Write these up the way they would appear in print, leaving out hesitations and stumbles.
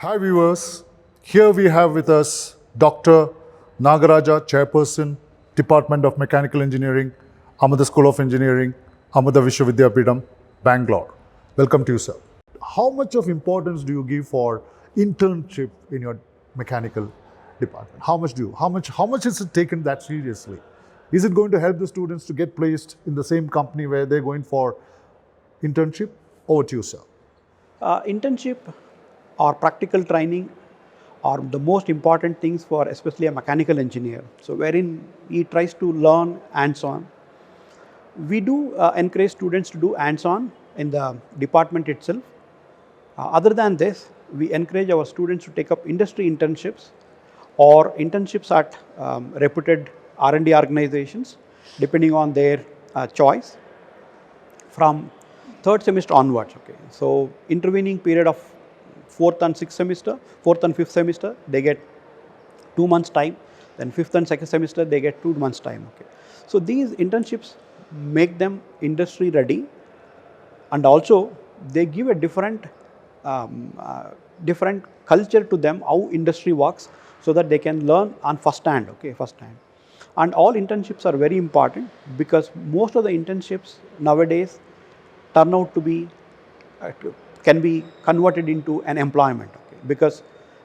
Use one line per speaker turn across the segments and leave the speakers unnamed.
Hi viewers, here we have with us Dr. Nagaraja, Chairperson, Department of Mechanical Engineering, Amada School of Engineering, Amada Vishwavidyapitham, Bangalore. Welcome to you, sir. How much of importance do you give for internship in your mechanical department? How much is it taken that seriously? Is it going to help the students to get placed in the same company where they're going for internship? Over to you, sir.
Internship or practical training are the most important things for especially a mechanical engineer. So wherein he tries to learn hands-on. We do encourage students to do hands-on in the department itself. Other than this, we encourage our students to take up industry internships or internships at reputed R&D organizations depending on their choice from third semester onwards. Okay, so intervening period of fourth and fifth semester, they get 2 months time. Then fifth and second semester, they get 2 months time. Okay, so these internships make them industry ready, and also they give a different culture to them how industry works, so that they can learn on first hand. Okay, first hand. And all internships are very important because most of the internships nowadays turn out to be can be converted into an employment. Okay? Because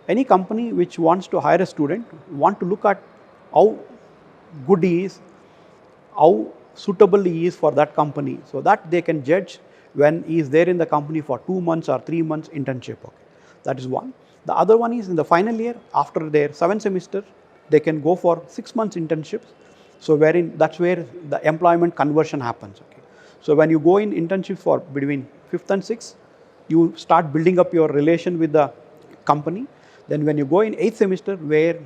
any company which wants to hire a student want to look at how good he is, how suitable he is for that company, so that they can judge when he is there in the company for 2 months or 3 months internship. Okay? That is one. The other one is in the final year, after their 7th semester, they can go for 6 months internships. So wherein that's where the employment conversion happens. Okay? So when you go in internship for between 5th and 6th, you start building up your relation with the company. Then when you go in 8th semester, where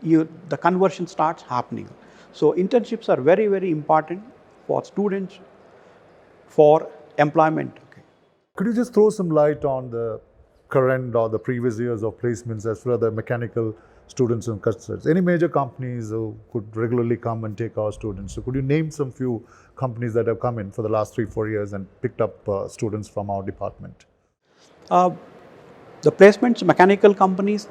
the conversion starts happening. So internships are very, very important for students for employment. Okay.
Could you just throw some light on the current or the previous years of placements as well as the mechanical students and customers? Any major companies who could regularly come and take our students? So could you name some few companies that have come in for the last 3-4 years and picked up students from our department?
The placements, mechanical companies,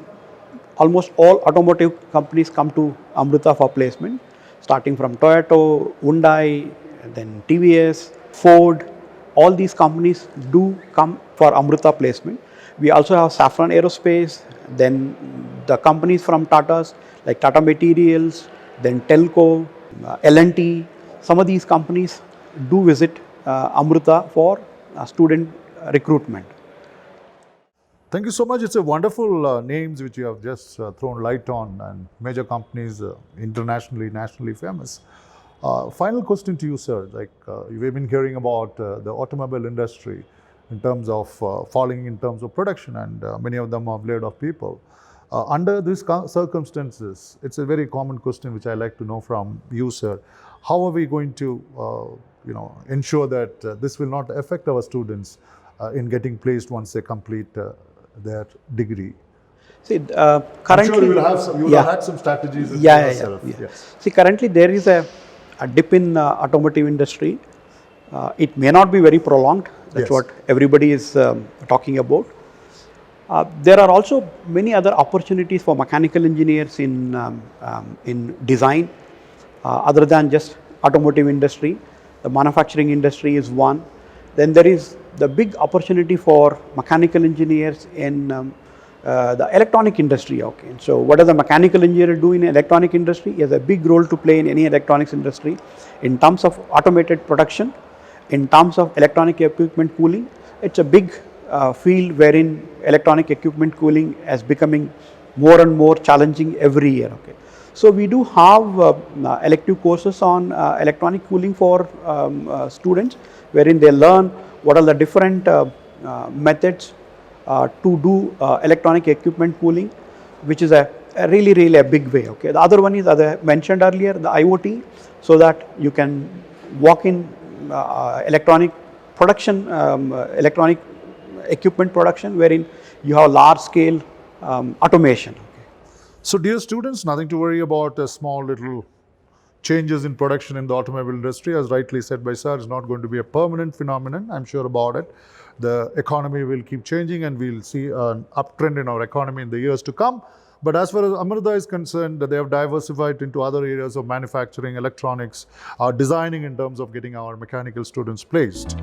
almost all automotive companies come to Amruta for placement, starting from Toyota, Hyundai, then TVS, Ford. All these companies do come for Amruta placement. We also have Safran Aerospace, then the companies from Tata's like Tata Materials, then Telco, L&T. Some of these companies do visit Amruta for student recruitment.
Thank you so much. It's a wonderful names which you have just thrown light on, and major companies internationally, nationally famous. Final question to you, sir. Like we've been hearing about the automobile industry in terms of falling in terms of production, and many of them have laid off people. Under these circumstances, it's a very common question which I like to know from you, sir. How are we going to ensure that this will not affect our students in getting placed once they complete their degree?
See, currently,
I'm sure you will have had some strategies yourself. Yes.
See, currently there is a dip in automotive industry. It may not be very prolonged. That's what everybody is talking about. There are also many other opportunities for mechanical engineers in design, other than just automotive industry. The manufacturing industry is one. Then there is the big opportunity for mechanical engineers in the electronic industry. Okay, so what does the mechanical engineer do in electronic industry? He has a big role to play in any electronics industry in terms of automated production, in terms of electronic equipment cooling. It's a big field wherein electronic equipment cooling is becoming more and more challenging every year. Okay, so we do have elective courses on electronic cooling for students, wherein they learn what are the different methods to do electronic equipment cooling, which is a really a big way. Okay, the other one is, as I mentioned earlier, the IoT, so that you can walk in electronic production, electronic equipment production, wherein you have large scale automation. Okay.
So dear students, nothing to worry about a small little changes in production in the automobile industry, as rightly said by sir, is not going to be a permanent phenomenon. I'm sure about it. The economy will keep changing and we'll see an uptrend in our economy in the years to come. But as far as Amrita is concerned, they have diversified into other areas of manufacturing, electronics, designing in terms of getting our mechanical students placed.